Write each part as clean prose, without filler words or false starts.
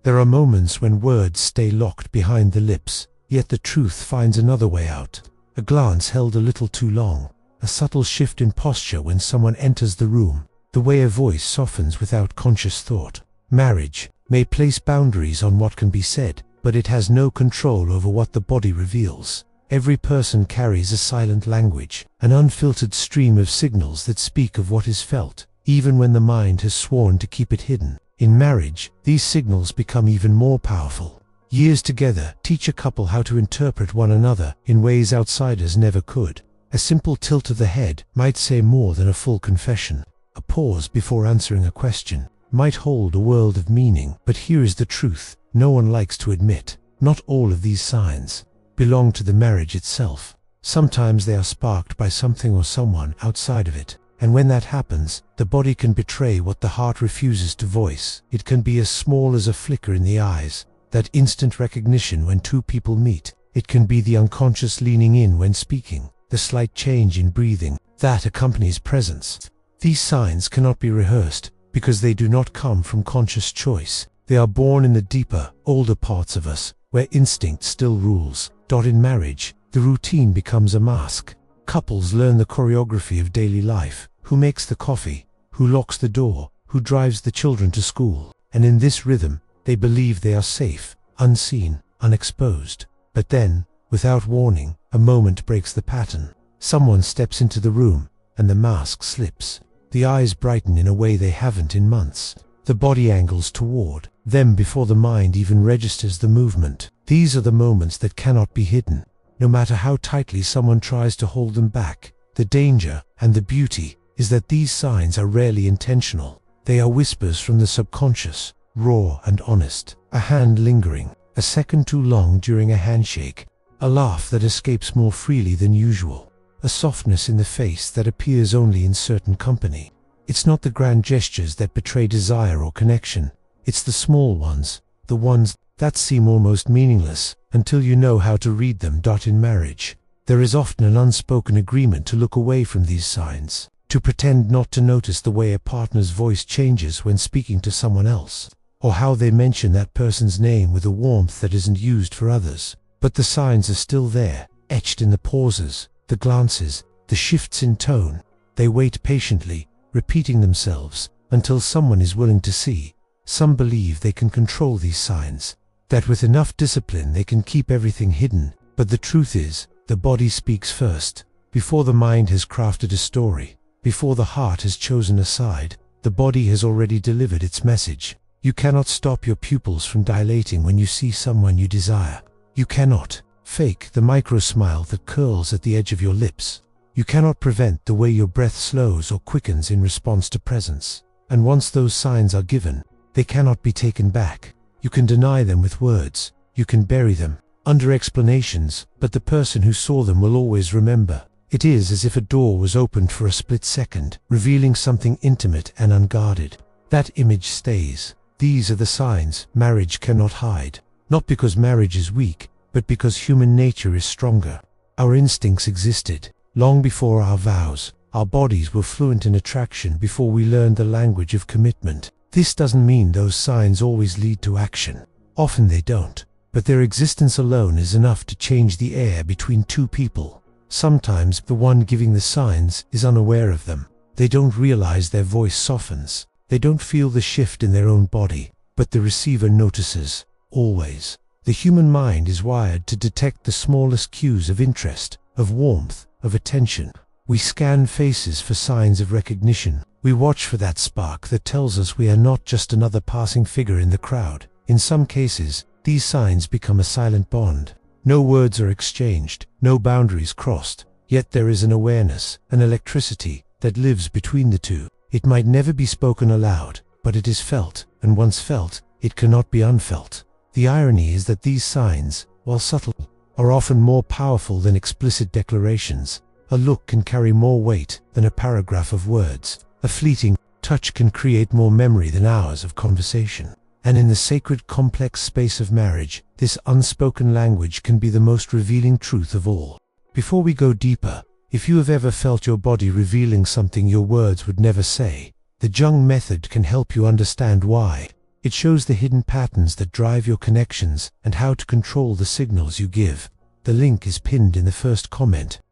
There are moments when words stay locked behind the lips, yet the truth finds another way out. A glance held a little too long, a subtle shift in posture when someone enters the room, the way a voice softens without conscious thought. Marriage may place boundaries on what can be said, but it has no control over what the body reveals. Every person carries a silent language, an unfiltered stream of signals that speak of what is felt, even when the mind has sworn to keep it hidden. In marriage, these signals become even more powerful. Years together teach a couple how to interpret one another in ways outsiders never could. A simple tilt of the head might say more than a full confession. A pause before answering a question might hold a world of meaning. But here is the truth no one likes to admit. Not all of these signs belong to the marriage itself. Sometimes they are sparked by something or someone outside of it. And when that happens, the body can betray what the heart refuses to voice. It can be as small as a flicker in the eyes, that instant recognition when two people meet. It can be the unconscious leaning in when speaking, the slight change in breathing that accompanies presence. These signs cannot be rehearsed because they do not come from conscious choice. They are born in the deeper, older parts of us, where instinct still rules. In marriage, the routine becomes a mask. Couples learn the choreography of daily life: who makes the coffee, who locks the door, who drives the children to school. And in this rhythm, they believe they are safe, unseen, unexposed. But then, without warning, a moment breaks the pattern. Someone steps into the room, and the mask slips. The eyes brighten in a way they haven't in months. The body angles toward them before the mind even registers the movement. These are the moments that cannot be hidden, no matter how tightly someone tries to hold them back. The danger and the beauty is that these signs are rarely intentional. They are whispers from the subconscious, raw and honest. A hand lingering, a second too long during a handshake, a laugh that escapes more freely than usual, a softness in the face that appears only in certain company. It's not the grand gestures that betray desire or connection. It's the small ones, the ones that seem almost meaningless until you know how to read them. In marriage, there is often an unspoken agreement to look away from these signs, to pretend not to notice the way a partner's voice changes when speaking to someone else, or how they mention that person's name with a warmth that isn't used for others. But the signs are still there, etched in the pauses, the glances, the shifts in tone. They wait patiently, repeating themselves, until someone is willing to see. Some believe they can control these signs, that with enough discipline they can keep everything hidden. But the truth is, the body speaks first. Before the mind has crafted a story, before the heart has chosen a side, the body has already delivered its message. You cannot stop your pupils from dilating when you see someone you desire. You cannot fake the micro-smile that curls at the edge of your lips. You cannot prevent the way your breath slows or quickens in response to presence. And once those signs are given, they cannot be taken back. You can deny them with words. You can bury them under explanations, but the person who saw them will always remember. It is as if a door was opened for a split second, revealing something intimate and unguarded. That image stays. These are the signs marriage cannot hide. Not because marriage is weak, but because human nature is stronger. Our instincts existed long before our vows. Our bodies were fluent in attraction before we learned the language of commitment. This doesn't mean those signs always lead to action. Often they don't. But their existence alone is enough to change the air between two people. Sometimes the one giving the signs is unaware of them. They don't realize their voice softens. They don't feel the shift in their own body. But the receiver notices, always. The human mind is wired to detect the smallest cues of interest, of warmth, of attention. We scan faces for signs of recognition. We watch for that spark that tells us we are not just another passing figure in the crowd. In some cases, these signs become a silent bond. No words are exchanged, no boundaries crossed, yet there is an awareness, an electricity, that lives between the two. It might never be spoken aloud, but it is felt, and once felt, it cannot be unfelt. The irony is that these signs, while subtle, are often more powerful than explicit declarations. A look can carry more weight than a paragraph of words. A fleeting touch can create more memory than hours of conversation. And in the sacred, complex space of marriage, this unspoken language can be the most revealing truth of all. Before we go deeper, if you have ever felt your body revealing something your words would never say, the Jung method can help you understand why. It shows the hidden patterns that drive your connections and how to control the signals you give. The link is pinned in the first comment.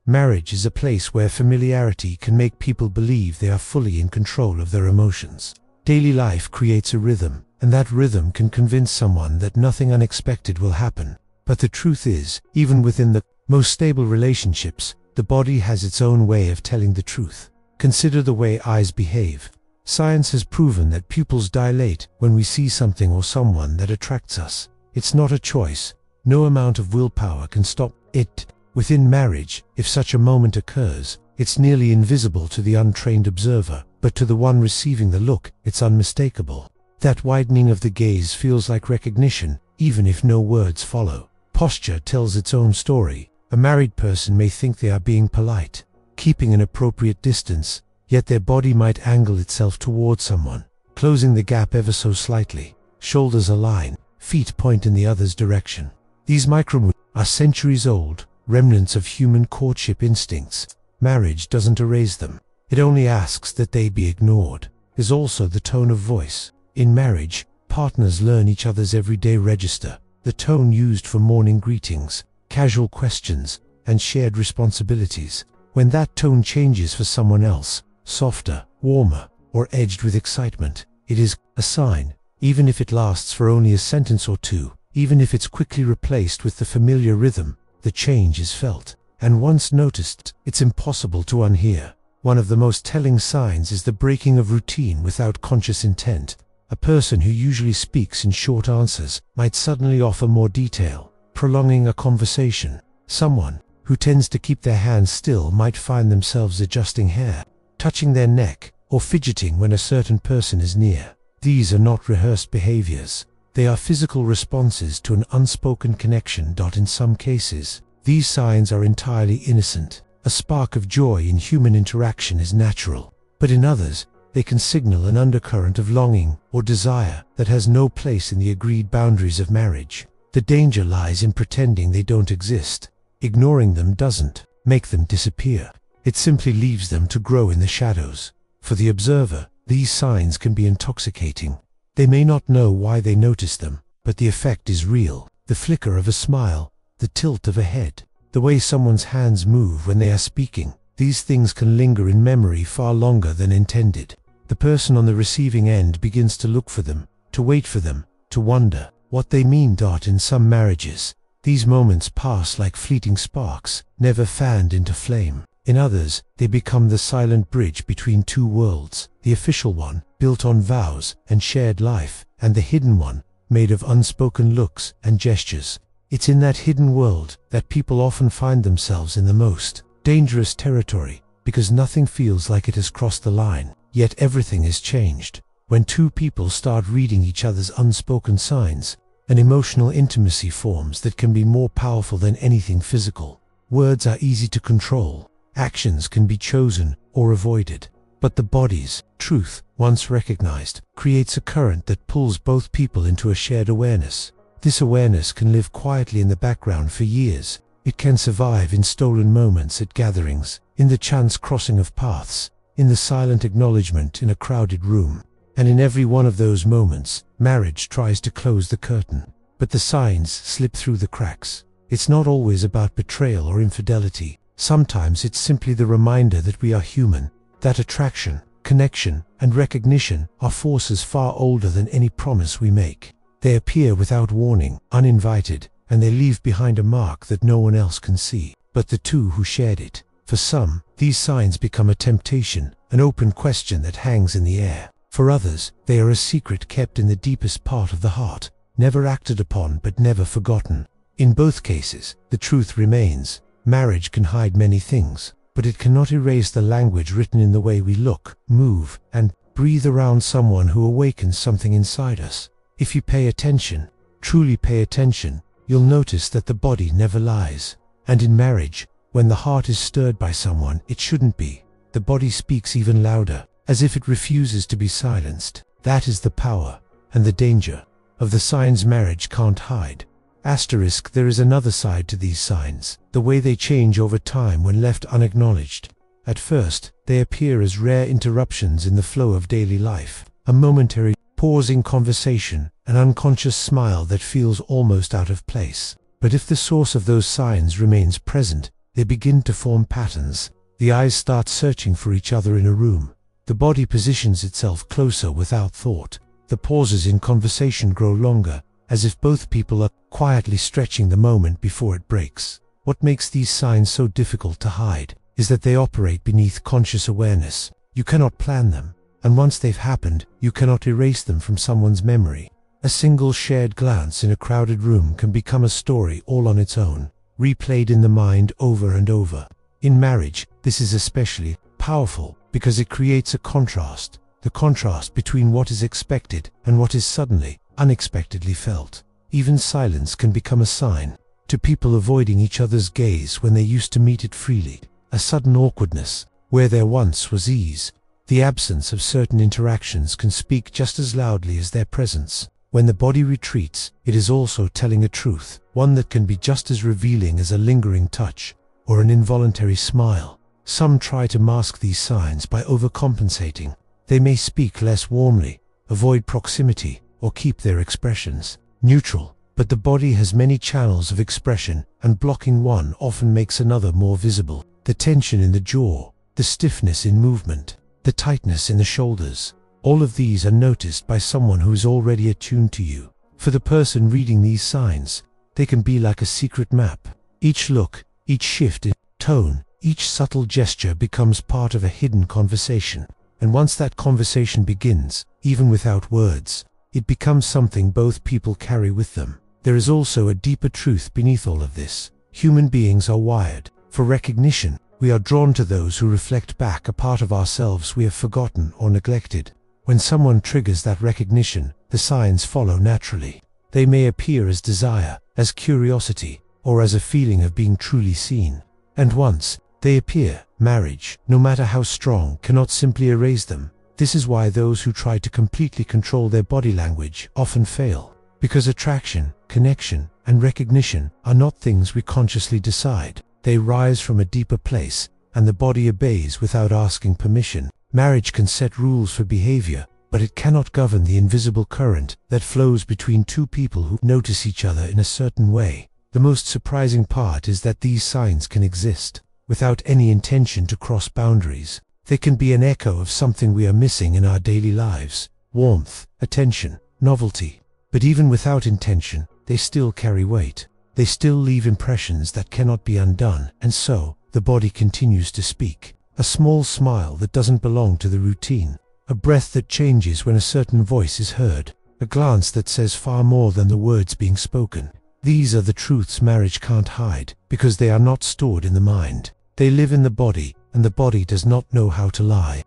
Marriage is a place where familiarity can make people believe they are fully in control of their emotions. Daily life creates a rhythm, and that rhythm can convince someone that nothing unexpected will happen. But the truth is, even within the most stable relationships, the body has its own way of telling the truth. Consider the way eyes behave. Science has proven that pupils dilate when we see something or someone that attracts us. It's not a choice. No amount of willpower can stop it. Within marriage, if such a moment occurs, it's nearly invisible to the untrained observer, but to the one receiving the look, it's unmistakable. That widening of the gaze feels like recognition, even if no words follow. Posture tells its own story. A married person may think they are being polite, keeping an appropriate distance, yet their body might angle itself towards someone, closing the gap ever so slightly. Shoulders align, feet point in the other's direction. These micro-moves are centuries old, remnants of human courtship instincts. Marriage doesn't erase them. It only asks that they be ignored. There's also the tone of voice. In marriage, partners learn each other's everyday register. The tone used for morning greetings, casual questions, and shared responsibilities. When that tone changes for someone else, softer, warmer, or edged with excitement, it is a sign. Even if it lasts for only a sentence or two, even if it's quickly replaced with the familiar rhythm, the change is felt. And once noticed, it's impossible to unhear. One of the most telling signs is the breaking of routine without conscious intent. A person who usually speaks in short answers might suddenly offer more detail, prolonging a conversation. Someone who tends to keep their hands still might find themselves adjusting hair, touching their neck, or fidgeting when a certain person is near. These are not rehearsed behaviors. They are physical responses to an unspoken connection. In some cases, these signs are entirely innocent. A spark of joy in human interaction is natural, but in others, they can signal an undercurrent of longing or desire that has no place in the agreed boundaries of marriage. The danger lies in pretending they don't exist. Ignoring them doesn't make them disappear. It simply leaves them to grow in the shadows. For the observer, these signs can be intoxicating. They may not know why they notice them, but the effect is real. The flicker of a smile, the tilt of a head, the way someone's hands move when they are speaking. These things can linger in memory far longer than intended. The person on the receiving end begins to look for them, to wait for them, to wonder what they mean. In some marriages, these moments pass like fleeting sparks, never fanned into flame. In others, they become the silent bridge between two worlds, the official one, built on vows and shared life, and the hidden one, made of unspoken looks and gestures. It's in that hidden world that people often find themselves in the most dangerous territory, because nothing feels like it has crossed the line, yet everything is changed. When two people start reading each other's unspoken signs, an emotional intimacy forms that can be more powerful than anything physical. Words are easy to control. Actions can be chosen or avoided. But the body's truth, once recognized, creates a current that pulls both people into a shared awareness. This awareness can live quietly in the background for years. It can survive in stolen moments at gatherings, in the chance crossing of paths, in the silent acknowledgement in a crowded room. And in every one of those moments, marriage tries to close the curtain. But the signs slip through the cracks. It's not always about betrayal or infidelity. Sometimes it's simply the reminder that we are human, that attraction, connection, and recognition are forces far older than any promise we make. They appear without warning, uninvited, and they leave behind a mark that no one else can see, but the two who shared it. For some, these signs become a temptation, an open question that hangs in the air. For others, they are a secret kept in the deepest part of the heart, never acted upon but never forgotten. In both cases, the truth remains. Marriage can hide many things, but it cannot erase the language written in the way we look, move, and breathe around someone who awakens something inside us. If you pay attention, truly pay attention, you'll notice that the body never lies. And in marriage, when the heart is stirred by someone it shouldn't be, the body speaks even louder, as if it refuses to be silenced. That is the power and the danger of the signs marriage can't hide. Asterisk, there is another side to these signs, the way they change over time when left unacknowledged. At first, they appear as rare interruptions in the flow of daily life, a momentary pause in conversation, an unconscious smile that feels almost out of place. But if the source of those signs remains present, they begin to form patterns. The eyes start searching for each other in a room. The body positions itself closer without thought. The pauses in conversation grow longer, as if both people are quietly stretching the moment before it breaks. What makes these signs so difficult to hide is that they operate beneath conscious awareness. You cannot plan them, and once they've happened, you cannot erase them from someone's memory. A single shared glance in a crowded room can become a story all on its own, replayed in the mind over and over. In marriage, this is especially powerful because it creates a contrast, the contrast between what is expected and what is suddenly, unexpectedly felt. Even silence can become a sign. To people avoiding each other's gaze when they used to meet it freely, a sudden awkwardness where there once was ease. The absence of certain interactions can speak just as loudly as their presence. When the body retreats, it is also telling a truth, one that can be just as revealing as a lingering touch or an involuntary smile. Some try to mask these signs by overcompensating. They may speak less warmly, avoid proximity, or keep their expressions neutral. But the body has many channels of expression, and blocking one often makes another more visible. The tension in the jaw, the stiffness in movement, the tightness in the shoulders, all of these are noticed by someone who is already attuned to you. For the person reading these signs, they can be like a secret map. Each look, each shift in tone, each subtle gesture becomes part of a hidden conversation. And once that conversation begins, even without words, it becomes something both people carry with them. There is also a deeper truth beneath all of this. Human beings are wired for recognition. We are drawn to those who reflect back a part of ourselves we have forgotten or neglected. When someone triggers that recognition, the signs follow naturally. They may appear as desire, as curiosity, or as a feeling of being truly seen. And once they appear, marriage, no matter how strong, cannot simply erase them. This is why those who try to completely control their body language often fail. Because attraction, connection, and recognition are not things we consciously decide. They rise from a deeper place, and the body obeys without asking permission. Marriage can set rules for behavior, but it cannot govern the invisible current that flows between two people who notice each other in a certain way. The most surprising part is that these signs can exist without any intention to cross boundaries. They can be an echo of something we are missing in our daily lives: warmth, attention, novelty. But even without intention, they still carry weight. They still leave impressions that cannot be undone, and so, the body continues to speak. A small smile that doesn't belong to the routine. A breath that changes when a certain voice is heard. A glance that says far more than the words being spoken. These are the truths marriage can't hide, because they are not stored in the mind. They live in the body, and the body does not know how to lie.